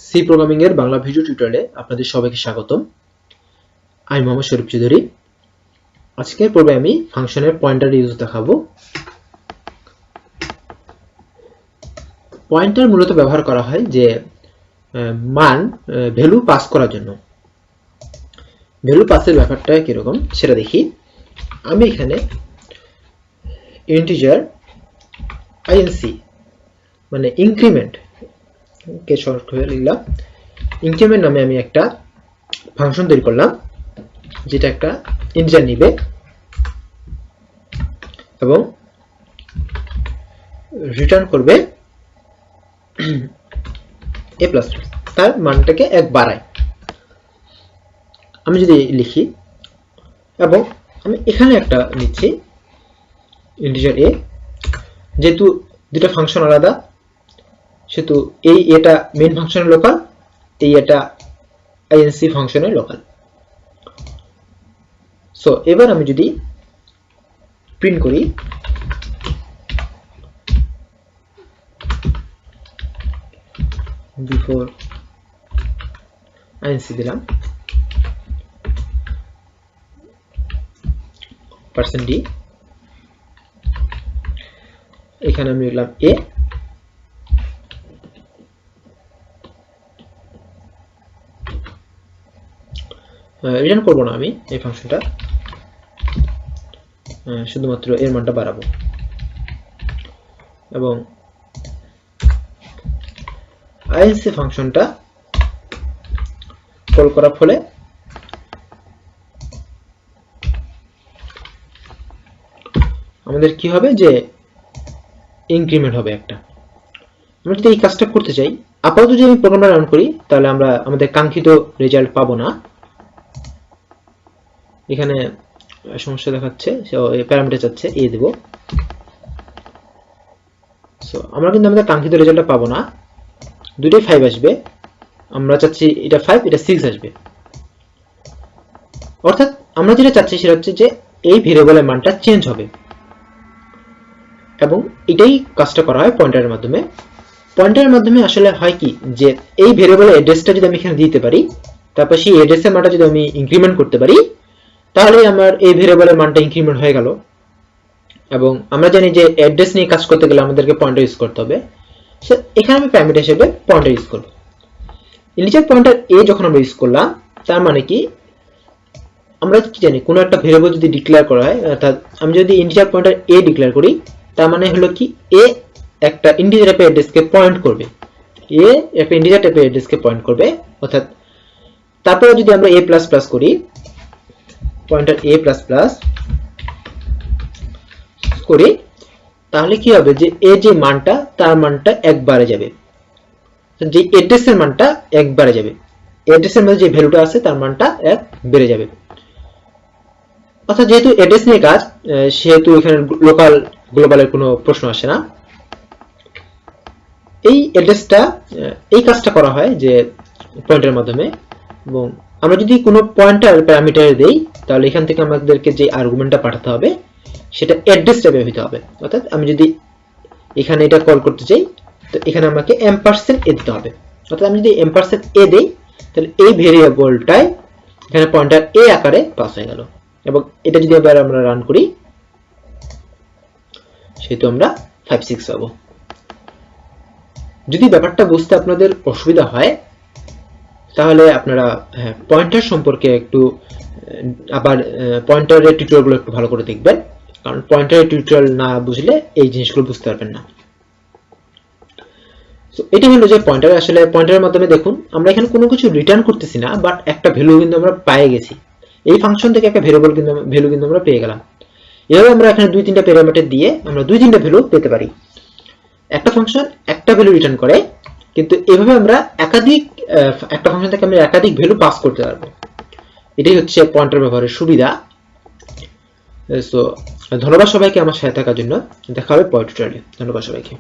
C programming এর Bangla video টিউটোরিয়ালে আপনাদের সবাইকে স্বাগতম। আমি মোহাম্মদ শরীফ চৌধুরী। আজকের পর্বে আমি ফাংশনের পয়েন্টার ইউজ দেখাবো। পয়েন্টার মূলত ব্যবহার করা হয় যে মান ভ্যালু পাস করার জন্য। ভ্যালু পাসের ব্যাপারটা কিরকম সেটা দেখি। আমি এখানে ইন্টিজার আইএনসি মানে ইনক্রিমেন্ট কে শর্ট করে লিখলাম। ইনক্রিমেন্ট নামে আমি একটা ফাংশন তৈরি করলাম যেটা একটা ইন্টিজার নিবে এবং রিটার্ন করবে a++, তার মানটাকে 1 বাড়ায়। আমি যদি লিখি এবং আমি এখানে একটা নিচ্ছি ইন্টিজার a, যেহেতু দুটো ফাংশন আলাদা সেহেতু এই এটা মেইন ফাংশনের লোকাল, এই এটা আইএনসি ফাংশনের লোকাল। সো এবার আমি যদি প্রিন্ট করি বিফোর আইএনসি দিলাম %d, এখানে আমি লিখলাম a, রিটার্ন করব না আমি এই ফাংশনটা, শুধুমাত্র এর মানটা বাড়াবো এবং আইএনসি ফাংশনটা কল করার ফলে আমাদের কি হবে যে ইনক্রিমেন্ট হবে একটা। আমরা যদি এই কাজটা করতে চাই, আপাতত যদি আমি প্রোগ্রামটা রান করি তাহলে আমরা আমাদের কাঙ্ক্ষিত রেজাল্ট পাবো না। এখানে সমস্যা দেখাচ্ছে, প্যারামিটার চাচ্ছে a দেব। সো আমরা কিন্তু আমাদের কাঙ্ক্ষিত রেজাল্টটা পাবো না, দুটোই 5 আসবে। আমরা চাচ্ছি এটা 5, এটা 6 আসবে। অর্থাৎ আমরা যেটা চাচ্ছি সেটা হচ্ছে যে এই ভেরিয়েবলের মানটা চেঞ্জ হবে এবং এটাই কাজটা করা হয় পয়েন্টারের মাধ্যমে। পয়েন্টারের মাধ্যমে আসলে হয় কি যে এই ভেরিয়েবলের অ্যাড্রেসটা যদি আমি এখানে দিতে পারি, তারপর সেই অ্যাড্রেসের মানটা যদি আমি ইনক্রিমেন্ট করতে পারি, তাহলে আমার এই ভেরিয়েবলের মানটা ইনক্রিমেন্ট হয়ে গেল। এবং আমরা জানি যে অ্যাড্রেস নিয়ে কাজ করতে গেলে আমাদেরকে পয়েন্টার ইউজ করতে হবে। এখানে আমি প্যারামিটার হিসেবে পয়েন্টার ইউজ করব। ইন্টিজার পয়েন্টার a যখন আমরা ইউজ করলাম, তার মানে কি আমরা কি জানি কোনো একটা ভেরিয়েবল যদি ডিক্লেয়ার করা হয়, অর্থাৎ আমি যদি ইন্টিজার পয়েন্টার a ডিক্লেয়ার করি, তার মানে হলো কি a একটা ইন্টিজার টাইপের অ্যাড্রেসকে পয়েন্ট করবে, a একটা ইন্টিজার টাইপের অ্যাড্রেসকে পয়েন্ট করবে। অর্থাৎ তারপরে যদি আমরা a++ করি, পয়েন্টার a++ করি, তাহলে কি হবে যে a যে মানটা তার মানটা 1 বাড়ে যাবে, যে অ্যাড্রেসের মানটা 1 বাড়ে যাবে, অ্যাড্রেসের মধ্যে যে ভ্যালুটা আছে তার মানটা 1 বেড়ে যাবে। অর্থাৎ যেহেতু অ্যাড্রেস নিয়ে কাজ, সেহেতু এখানে লোকাল গ্লোবালের কোনো প্রশ্ন আসে না। এই অ্যাড্রেসটা এই কাজটা করা হয় যে পয়েন্টারের মাধ্যমে। এবং আমরা যদি কোনো পয়েন্টার প্যারামিটারে দেই, তাহলে এখান থেকে আমাদেরকে যে আর্গুমেন্টটা পাঠাতে হবে সেটা অ্যাড্রেস টাইপের হতে হবে। অর্থাৎ আমি যদি এখানে এটা কল করতে চাই, তো এখানে আমাকে %a দিতে হবে। অর্থাৎ আমি যদি %a দেই, তাহলে এই ভেরিয়েবলটায় এখানে পয়েন্টার a আকারে পাস হয়ে গেল। এবং এটা যদি আবার আমরা রান করি, সেহেতু আমরা 5, 6 পাবো। যদি ব্যাপারটা বুঝতে আপনাদের অসুবিধা হয়, তাহলে আপনারা পয়েন্টার সম্পর্কে একটু আবার পয়েন্টারের টিউটোরিয়ালগুলো একটু ভালো করে দেখবেন, কারণ পয়েন্টারের টিউটোরিয়াল না বুঝলে এই জিনিসগুলো বুঝতে পারবেন না। তো এটা হলো যে পয়েন্টার। আসলে পয়েন্টারের মাধ্যমে দেখুন আমরা এখানে কোনো কিছু রিটার্ন করতেছি না, বাট একটা ভ্যালু কিন্তু আমরা পেয়ে গেছি। এই ফাংশন থেকে একটা ভ্যালু কিন্তু আমরা পেয়ে গেলাম। এভাবে আমরা এখানে 2-3টা প্যারামিটার দিয়ে আমরা 2-3টা ভ্যালু পেতে পারি। একটা ফাংশন একটা ভ্যালু রিটার্ন করে, কিন্তু এভাবে আমরা একটা ফাংশন থেকে আমরা একাধিক ভ্যালু পাস করতে পারবো। এটাই হচ্ছে পয়েন্টার ব্যবহারের সুবিধা। সো ধন্যবাদ সবাইকে আমার সাথে থাকার জন্য। দেখা হবে পরের টিউটোরিয়ালে। ধন্যবাদ সবাইকে।